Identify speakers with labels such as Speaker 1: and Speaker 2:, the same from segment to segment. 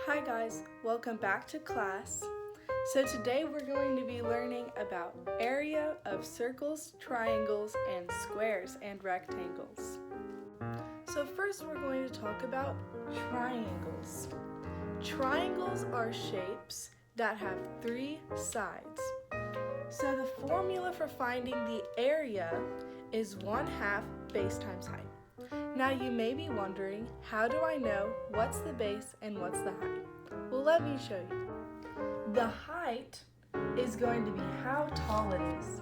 Speaker 1: Hi guys, welcome back to class. So today we're going to be learning about area of circles, triangles, and squares and rectangles. So first we're going to talk about triangles. Triangles are shapes that have three sides. So the formula for finding the area is 1/2 base times height. Now you may be wondering, how do I know what's the base and what's the height? Well, let me show you. The height is going to be how tall it is.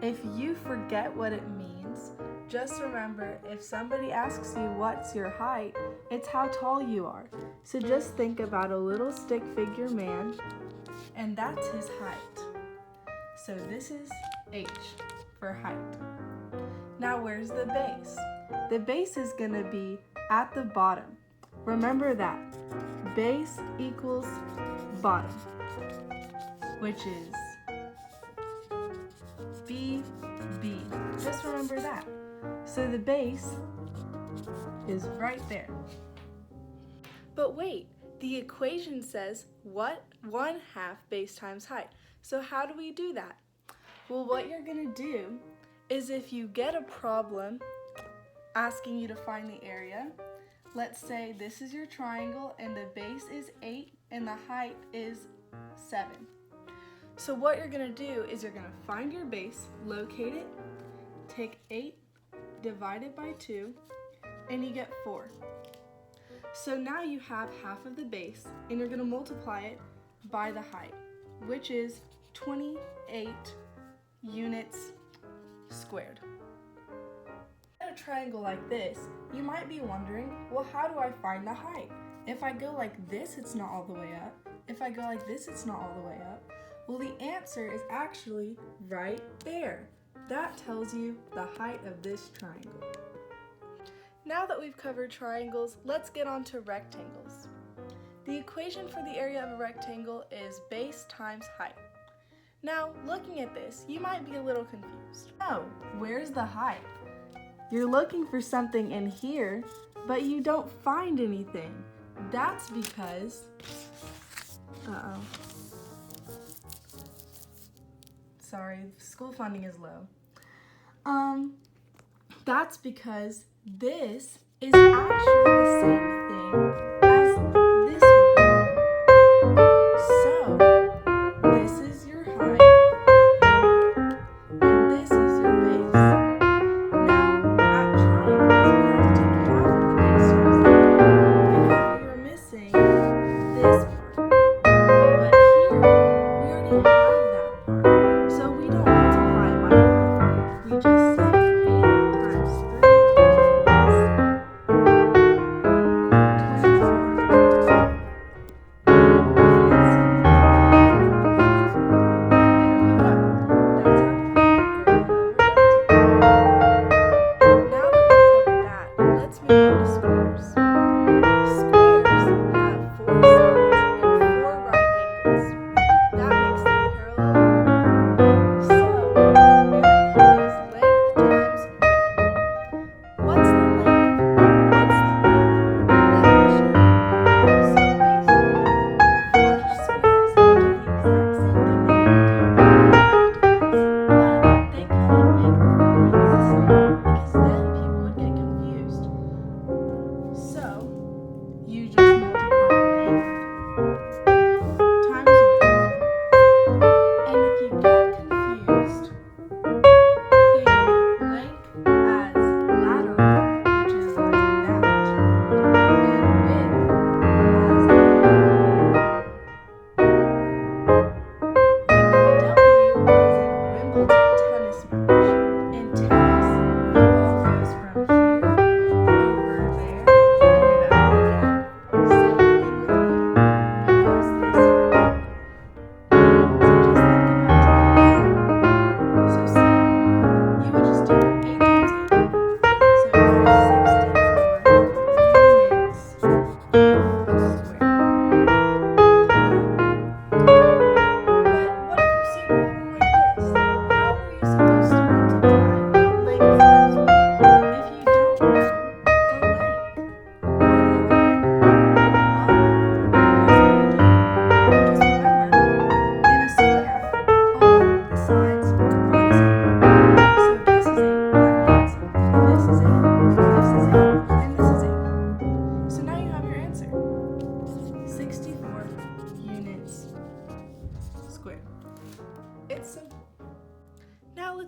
Speaker 1: If you forget what it means, just remember if somebody asks you what's your height, it's how tall you are. So just think about a little stick figure man, and that's his height. So this is H for height. Now where's the base? The base is going to be at the bottom. Remember that. Base equals bottom, which is BB. Just remember that. So the base is right there. But wait, the equation says what? 1/2 base times height. So how do we do that? Well, what you're going to do is if you get a problem asking you to find the area, let's say this is your triangle and the base is 8 and the height is 7. So what you're going to do is you're going to find your base, locate it, take 8 divided by 2, and you get 4. So now you have half of the base and you're going to multiply it by the height, which is 28 units squared. A triangle like this, you might be wondering, well, how do I find the height? If I go like this, it's not all the way up. If I go like this, it's not all the way up. Well, the answer is actually right there. That tells you the height of this triangle. Now that we've covered triangles, let's get on to rectangles. The equation for the area of a rectangle is base times height. Now, looking at this, you might be a little confused. Oh, where's the height? You're looking for something in here, but you don't find anything. That's because, sorry, school funding is low. That's because this is actually the same thing as this would be. So, this is your height, and this is your base. Now, at triangles, we have to take half of the base times the height because we were missing this part. But here, we already have that part. So we don't multiply it by half. We just say 8 times 3 is 25.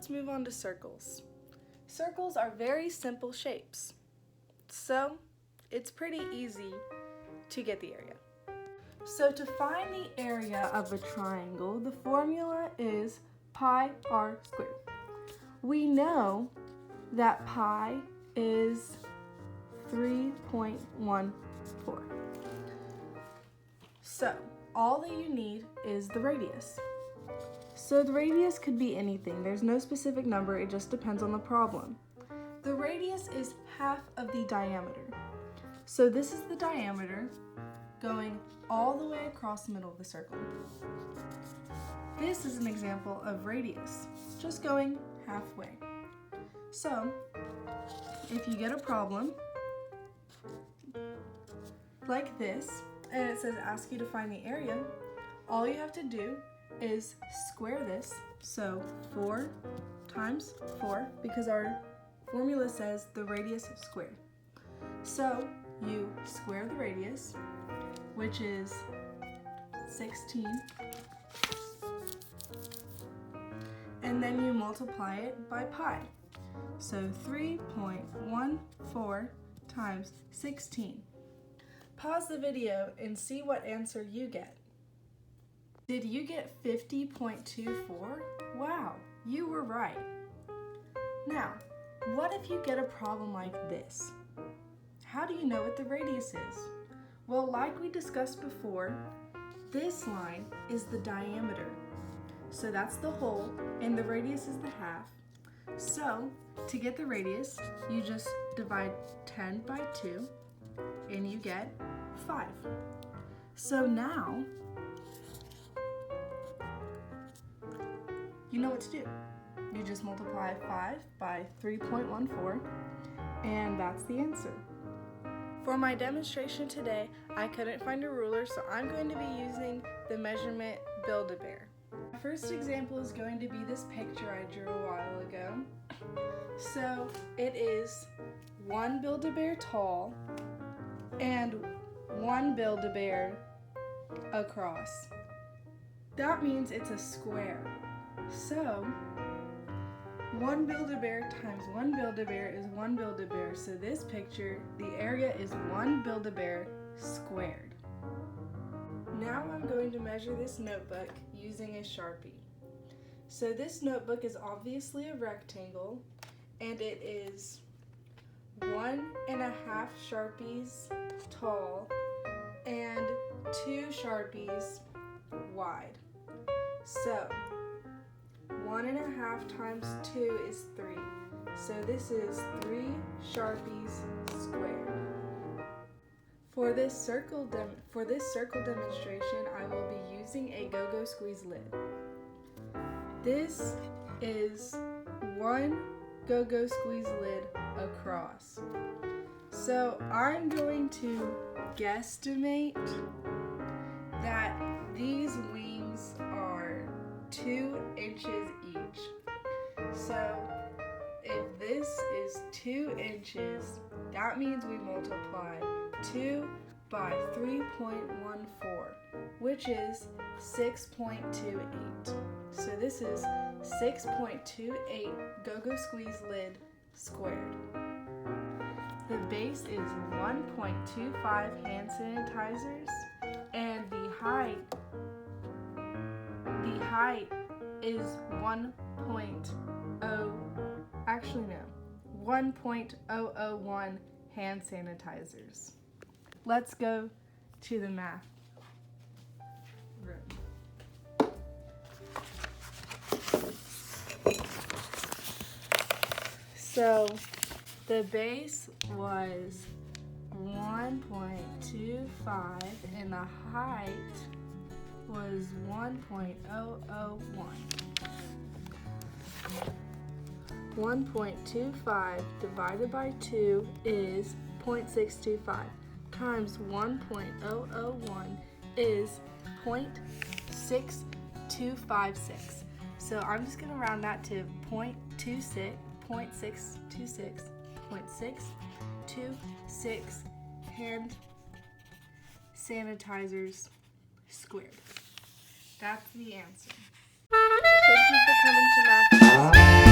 Speaker 1: let's move on to circles. Circles are very simple shapes, so it's pretty easy to get the area. So to find the area of a triangle, the formula is pi r squared. We know that pi is 3.14. So all that you need is the radius. So the radius could be anything. There's no specific number, it just depends on the problem. The radius is half of the diameter. So this is the diameter going all the way across the middle of the circle. This is an example of radius, just going halfway. So if you get a problem like this, and it says ask you to find the area, all you have to do is square this. So 4 times 4, because our formula says the radius squared. So you square the radius, which is 16, and then you multiply it by pi. So 3.14 times 16. Pause the video and see what answer you get. Did you get 50.24? Wow, you were right. Now, what if you get a problem like this? How do you know what the radius is? Well, like we discussed before, this line is the diameter. So that's the whole, and the radius is the half. So, to get the radius, you just divide 10 by 2, and you get 5. So now, you know what to do. You just multiply 5 by 3.14, and that's the answer. For my demonstration today, I couldn't find a ruler, so I'm going to be using the measurement Build-A-Bear. My first example is going to be this picture I drew a while ago. So it is 1 Build-A-Bear tall and 1 Build-A-Bear across. That means it's a square. So 1 Build-A-Bear times 1 Build-A-Bear is 1 Build-A-Bear. So this picture, the area is 1 Build-A-Bear squared. Now I'm going to measure this notebook using a Sharpie. So this notebook is obviously a rectangle, and it is 1.5 Sharpies tall and 2 Sharpies wide. So 1.5 times 2 is 3. So this is 3 Sharpies squared. For this circle demonstration, I will be using a Go-Go Squeeze lid. This is 1 Go-Go Squeeze lid across. So I'm going to guesstimate that these wings are 2 inches each. So if this is 2 inches, that means we multiply 2 by 3.14, which is 6.28. So this is 6.28 Go-Go Squeeze lid squared. The base is 1.25 hand sanitizers, and the height is 1.001 hand sanitizers. Let's go to the math room. So the base was 1.25 and the height was 1.001. 1.25 divided by 2 is 0.625 times 1.001 is 0.6256. So I'm just going to round that to 0.626 hand sanitizers squared. That's the answer. Thank you for coming to math class.